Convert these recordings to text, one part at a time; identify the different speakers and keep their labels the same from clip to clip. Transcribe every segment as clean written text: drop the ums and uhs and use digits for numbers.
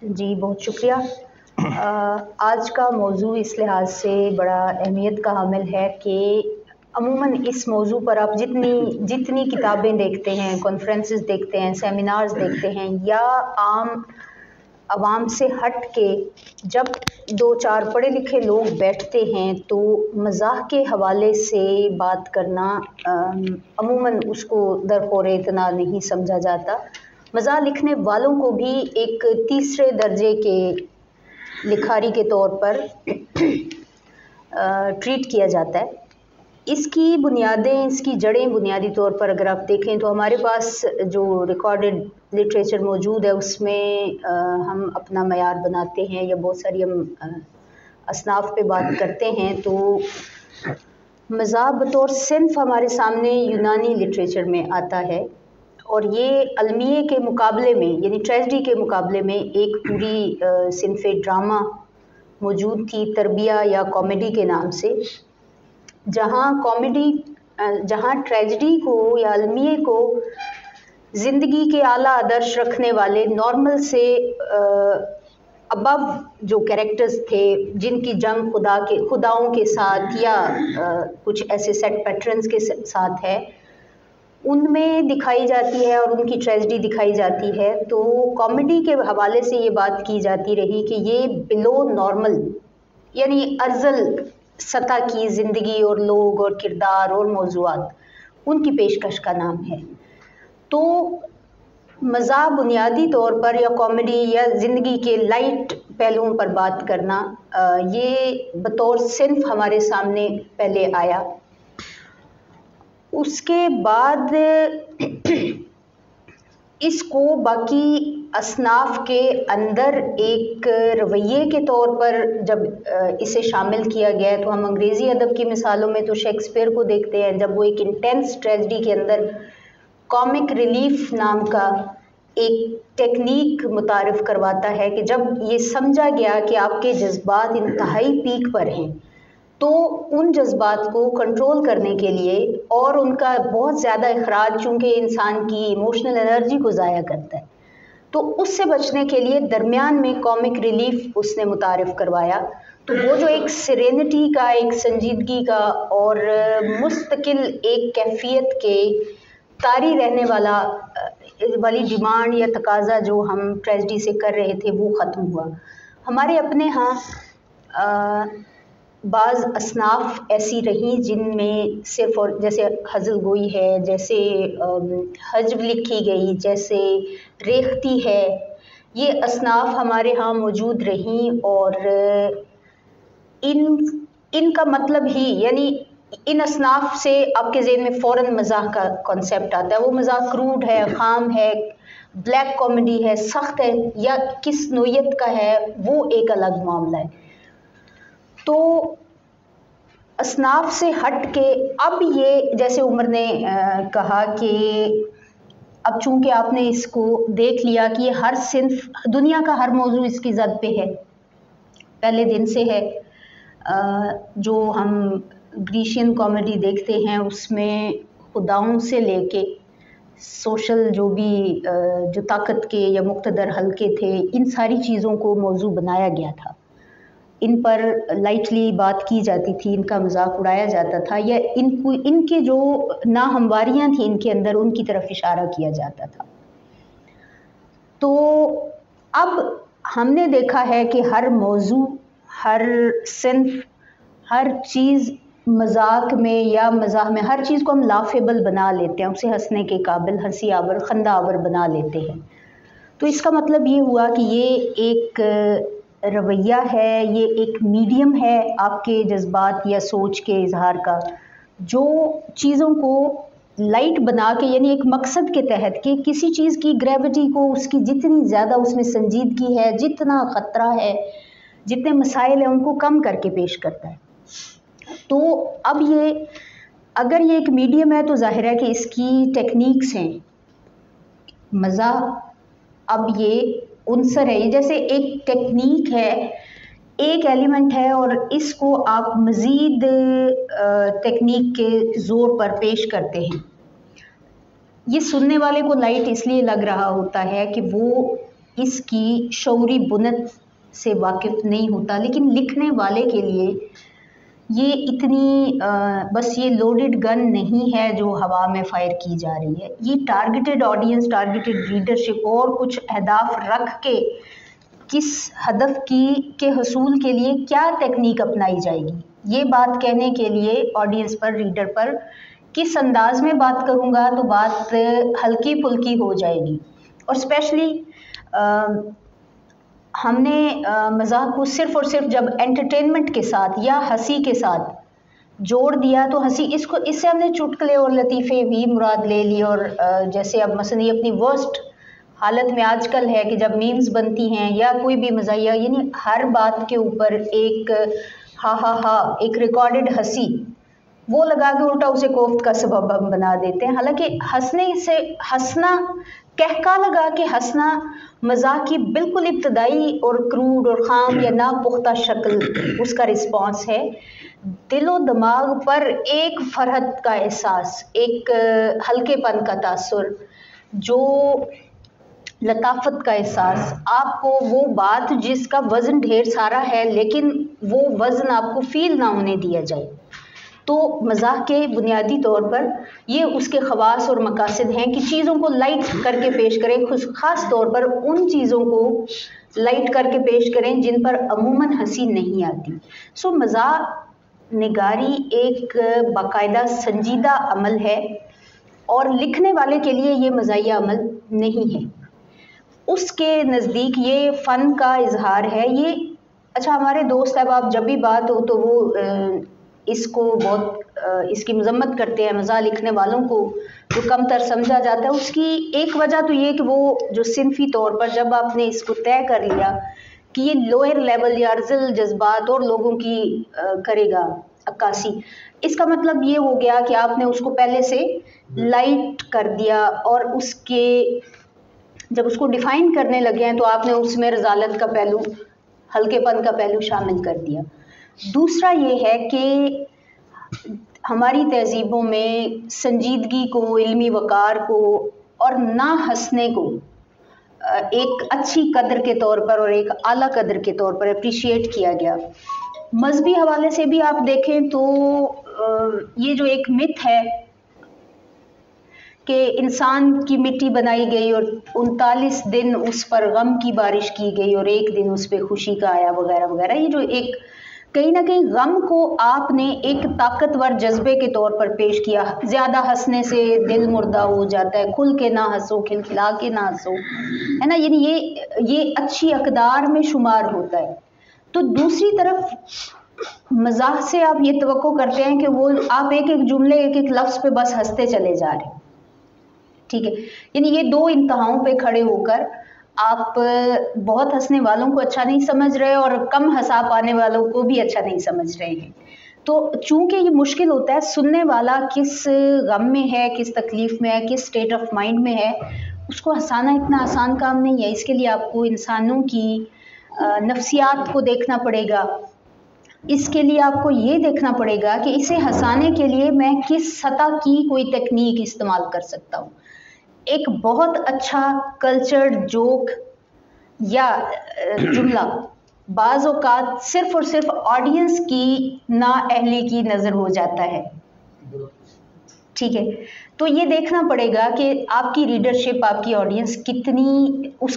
Speaker 1: جی بہت شکریہ۔ آج کا موضوع اس لحاظ سے بڑا اہمیت کا حامل ہے کہ عموماً اس موضوع پر آپ جتنی کتابیں دیکھتے ہیں، کانفرنسز دیکھتے ہیں، سیمینارز دیکھتے ہیں، یا عام عوام سے ہٹ کے جب دو چار پڑھے لکھے لوگ بیٹھتے ہیں تو مزاح کے حوالے سے بات کرنا عموماً اس کو درخور اعتنا نہیں سمجھا جاتا۔ مزاح لکھنے والوں کو بھی ایک تیسرے درجے کے لکھاری کے طور پر ٹریٹ کیا جاتا ہے۔ اس کی بنیادیں، اس کی جڑیں بنیادی طور پر اگر آپ دیکھیں تو ہمارے پاس جو ریکارڈڈ لٹریچر موجود ہے اس میں ہم اپنا معیار بناتے ہیں یا بہت ساری ہم اصناف پہ بات کرتے ہیں تو مزاح بطور صنف ہمارے سامنے یونانی لٹریچر میں آتا ہے، اور یہ المیے کے مقابلے میں یعنی ٹریجڈی کے مقابلے میں ایک پوری صنف ڈرامہ موجود تھی، تربیہ یا کامیڈی کے نام سے، جہاں ٹریجڈی کو یا المیے کو زندگی کے اعلیٰ آدرش رکھنے والے نارمل سے ابو جو کیریکٹرز تھے جن کی جنگ خداؤں کے ساتھ یا کچھ ایسے سیٹ پیٹرنز کے ساتھ ہے، ان میں دکھائی جاتی ہے اور ان کی ٹریجڈی دکھائی جاتی ہے۔ تو کامیڈی کے حوالے سے یہ بات کی جاتی رہی کہ یہ بلو نارمل یعنی ارذل سطح کی زندگی اور لوگ اور کردار اور موضوعات ان کی پیشکش کا نام ہے۔ تو مزاح بنیادی طور پر یا کامیڈی یا زندگی کے لائٹ پہلوؤں پر بات کرنا یہ بطور صنف ہمارے سامنے پہلے آیا۔ اس کے بعد اس کو باقی اصناف کے اندر ایک رویے کے طور پر جب اسے شامل کیا گیا تو ہم انگریزی ادب کی مثالوں میں تو شیکسپیئر کو دیکھتے ہیں، جب وہ ایک انٹینس ٹریجڈی کے اندر کامک ریلیف نام کا ایک ٹیکنیک متعارف کرواتا ہے کہ جب یہ سمجھا گیا کہ آپ کے جذبات انتہائی پیک پر ہیں تو ان جذبات کو کنٹرول کرنے کے لیے اور ان کا بہت زیادہ اخراج چونکہ انسان کی ایموشنل انرجی کو ضائع کرتا ہے، تو اس سے بچنے کے لیے درمیان میں کامک ریلیف اس نے متعارف کروایا۔ تو وہ جو ایک سیرینٹی کا، ایک سنجیدگی کا اور مستقل ایک کیفیت کے طاری رہنے والی ڈیمانڈ یا تقاضا جو ہم ٹریجڈی سے کر رہے تھے وہ ختم ہوا۔ ہمارے اپنے ہاں بعض اصناف ایسی رہیں جن میں صرف اور جیسے ہزل گوئی ہے، جیسے ہجو لکھی گئی، جیسے ریختی ہے، یہ اصناف ہمارے ہاں موجود رہیں، اور ان کا مطلب ہی یعنی ان اصناف سے آپ کے ذہن میں فوراً مزاح کا کانسیپٹ آتا ہے۔ وہ مزاح کروڈ ہے، خام ہے، بلیک کامیڈی ہے، سخت ہے، یا کس نوعیت کا ہے وہ ایک الگ معاملہ ہے۔ تو اصناف سے ہٹ کے اب یہ جیسے عمر نے کہا کہ اب چونکہ آپ نے اس کو دیکھ لیا کہ یہ ہر صنف دنیا کا ہر موضوع اس کی زد پہ ہے، پہلے دن سے ہے۔ جو ہم گریشین کامیڈی دیکھتے ہیں اس میں خداؤں سے لے کے سوشل جو بھی جو طاقت کے یا مقتدر حلقے تھے، ان ساری چیزوں کو موضوع بنایا گیا تھا، ان پر لائٹلی بات کی جاتی تھی، ان کا مذاق اڑایا جاتا تھا، یا ان کے جو ناہمواریاں تھیں ان کے اندر ان کی طرف اشارہ کیا جاتا تھا۔ تو اب ہم نے دیکھا ہے کہ ہر موضوع، ہر صنف، ہر چیز مذاق میں یا مزاح میں ہر چیز کو ہم لافیبل بنا لیتے ہیں، اسے ہنسنے کے قابل، ہنسی آور، خندہ آور بنا لیتے ہیں۔ تو اس کا مطلب یہ ہوا کہ یہ ایک رویہ ہے، یہ ایک میڈیم ہے آپ کے جذبات یا سوچ کے اظہار کا، جو چیزوں کو لائٹ بنا کے یعنی ایک مقصد کے تحت کہ کسی چیز کی گریوٹی کو، اس کی جتنی زیادہ اس میں سنجیدگی ہے، جتنا خطرہ ہے، جتنے مسائل ہیں ان کو کم کر کے پیش کرتا ہے۔ تو اب یہ اگر یہ ایک میڈیم ہے تو ظاہر ہے کہ اس کی ٹیکنیکس ہیں، مزاح اب یہ عنصر ہے، یہ جیسے ایک ٹیکنیک ہے، ایک ایلیمنٹ ہے، اور اس کو آپ مزید ٹیکنیک کے زور پر پیش کرتے ہیں۔ یہ سننے والے کو لائٹ اس لیے لگ رہا ہوتا ہے کہ وہ اس کی شعوری بنت سے واقف نہیں ہوتا، لیکن لکھنے والے کے لیے یہ اتنی بس یہ لوڈڈ گن نہیں ہے جو ہوا میں فائر کی جا رہی ہے، یہ ٹارگیٹڈ آڈینس، ٹارگیٹڈ ریڈرشپ اور کچھ اہداف رکھ کے کس ہدف کے حصول کے لیے کیا ٹیکنیک اپنائی جائے گی، یہ بات کہنے کے لیے آڈینس پر، ریڈر پر کس انداز میں بات کروں گا تو بات ہلکی پھلکی ہو جائے گی۔ اور اسپیشلی ہم نے مزاح کو صرف اور صرف جب انٹرٹینمنٹ کے ساتھ یا ہنسی کے ساتھ جوڑ دیا تو ہنسی اس سے ہم نے چٹکلے اور لطیفے بھی مراد لے لی، اور جیسے اب مثلا یہ اپنی ورسٹ حالت میں آج کل ہے کہ جب میمز بنتی ہیں یا کوئی بھی مزاحیہ، یعنی ہر بات کے اوپر ایک ہا ہا ہا، ایک ریکارڈڈ ہنسی وہ لگا کے الٹا اسے کوفت کا سبب ہم بنا دیتے ہیں، حالانکہ ہنسنا کہکا لگا کے ہنسنا مزاح کی بالکل ابتدائی اور کروڈ اور خام یا ناپختہ شکل اس کا رسپانس ہے۔ دل و دماغ پر ایک فرحت کا احساس، ایک ہلکے پن کا تاثر، جو لطافت کا احساس، آپ کو وہ بات جس کا وزن ڈھیر سارا ہے لیکن وہ وزن آپ کو فیل نہ ہونے دیا جائے، تو مزاح کے بنیادی طور پر یہ اس کے خواص اور مقاصد ہیں کہ چیزوں کو لائٹ کر کے پیش کریں، خاص طور پر ان چیزوں کو لائٹ کر کے پیش کریں جن پر عموماً ہنسی نہیں آتی۔ سو مزاح نگاری ایک باقاعدہ سنجیدہ عمل ہے اور لکھنے والے کے لیے یہ مزاحیہ عمل نہیں ہے، اس کے نزدیک یہ فن کا اظہار ہے۔ یہ اچھا ہمارے دوست احباب جب بھی بات ہو تو وہ اس کو بہت اس کی مذمت کرتے ہیں، مزاح لکھنے والوں کو جو کم تر سمجھا جاتا ہے، اس کی ایک وجہ تو یہ کہ وہ جو صنفی طور پر جب آپ نے اس کو طے کر لیا کہ یہ لوئر لیول یا ارذل جذبات اور لوگوں کی کرے گا عکاسی، اس کا مطلب یہ ہو گیا کہ آپ نے اس کو پہلے سے لائٹ کر دیا، اور اس کے جب اس کو ڈیفائن کرنے لگے ہیں تو آپ نے اس میں رذالت کا پہلو، ہلکے پن کا پہلو شامل کر دیا۔ دوسرا یہ ہے کہ ہماری تہذیبوں میں سنجیدگی کو، علمی وقار کو اور نہ ہنسنے کو ایک اچھی قدر کے طور پر اور ایک اعلیٰ قدر کے طور پر اپریشیٹ کیا گیا۔ مذہبی حوالے سے بھی آپ دیکھیں تو یہ جو ایک مت ہے کہ انسان کی مٹی بنائی گئی اور 39 دن اس پر غم کی بارش کی گئی اور ایک دن اس پہ خوشی کا آیا وغیرہ وغیرہ، یہ جو ایک کہیں نہ کہیں غم کو آپ نے ایک طاقتور جذبے کے طور پر پیش کیا، زیادہ ہنسنے سے دل مردہ ہو جاتا ہے، کھل کے نہ ہنسو، کھلکھلا کے نہ ہنسو، ہے نا، یعنی یہ اچھی اقدار میں شمار ہوتا ہے۔ تو دوسری طرف مزاح سے آپ یہ توقع کرتے ہیں کہ وہ آپ ایک ایک جملے، ایک ایک لفظ پہ بس ہنستے چلے جا رہے ہیں، ٹھیک ہے، یعنی یہ دو انتہاؤں پہ کھڑے ہو کر آپ بہت ہنسنے والوں کو اچھا نہیں سمجھ رہے اور کم ہنسا پانے والوں کو بھی اچھا نہیں سمجھ رہے ہیں۔ تو چونکہ یہ مشکل ہوتا ہے، سننے والا کس غم میں ہے، کس تکلیف میں ہے، کس سٹیٹ آف مائنڈ میں ہے، اس کو ہنسانا اتنا آسان کام نہیں ہے۔ اس کے لیے آپ کو انسانوں کی نفسیات کو دیکھنا پڑے گا، اس کے لیے آپ کو یہ دیکھنا پڑے گا کہ اسے ہنسانے کے لیے میں کس سطح کی کوئی ٹیکنیک استعمال کر سکتا ہوں۔ ایک بہت اچھا کلچرڈ جوک یا جملہ بعض اوقات صرف اور صرف آڈینس کی نااہلی کی نظر ہو جاتا ہے، ٹھیک ہے، تو یہ دیکھنا پڑے گا کہ آپ کی ریڈرشپ، آپ کی آڈینس کتنی اس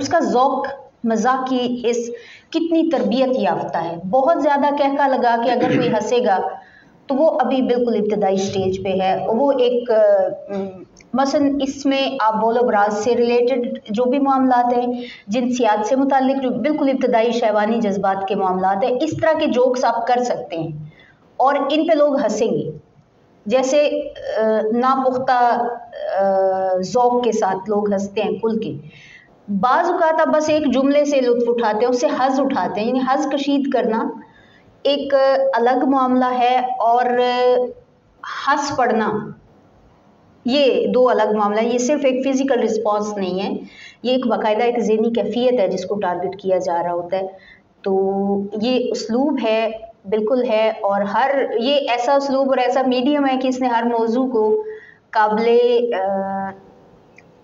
Speaker 1: کا ذوق مزاح کی حص کتنی تربیت یافتہ ہے۔ بہت زیادہ کہکا لگا کہ اگر کوئی ہنسے گا تو وہ ابھی بالکل ابتدائی سٹیج پہ ہے، وہ ایک مثلا اس میں آپ بولو براز سے ریلیٹڈ جو بھی معاملات ہیں، جنسیات سے متعلق جو بالکل ابتدائی شہوانی جذبات کے معاملات ہیں، اس طرح کے جوکس آپ کر سکتے ہیں اور ان پہ لوگ ہنسیں گے، جیسے ناپختہ ذوق کے ساتھ لوگ ہنستے ہیں کھل کے۔ بعض اوقات آپ بس ایک جملے سے لطف اٹھاتے ہیں، اس سے حظ اٹھاتے ہیں، یعنی حظ کشید کرنا ایک الگ معاملہ ہے اور ہنس پڑنا یہ دو الگ معاملہ ہے۔ یہ صرف ایک فزیکل رسپانس نہیں ہے، یہ ایک باقاعدہ ایک ذہنی کیفیت ہے جس کو ٹارگٹ کیا جا رہا ہوتا ہے۔ تو یہ اسلوب ہے، بالکل ہے، اور یہ ایسا اسلوب اور ایسا میڈیم ہے کہ اس نے ہر موضوع کو قابل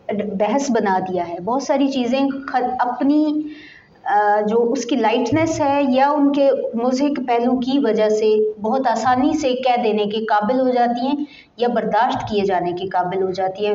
Speaker 1: بحث بنا دیا ہے. بہت ساری چیزیں اپنی جو اس کی لائٹنس ہے یا ان کے مضحک پہلو کی وجہ سے بہت آسانی سے کہہ دینے کے قابل ہو جاتی ہیں یا برداشت کیے جانے کے قابل ہو جاتی ہیں.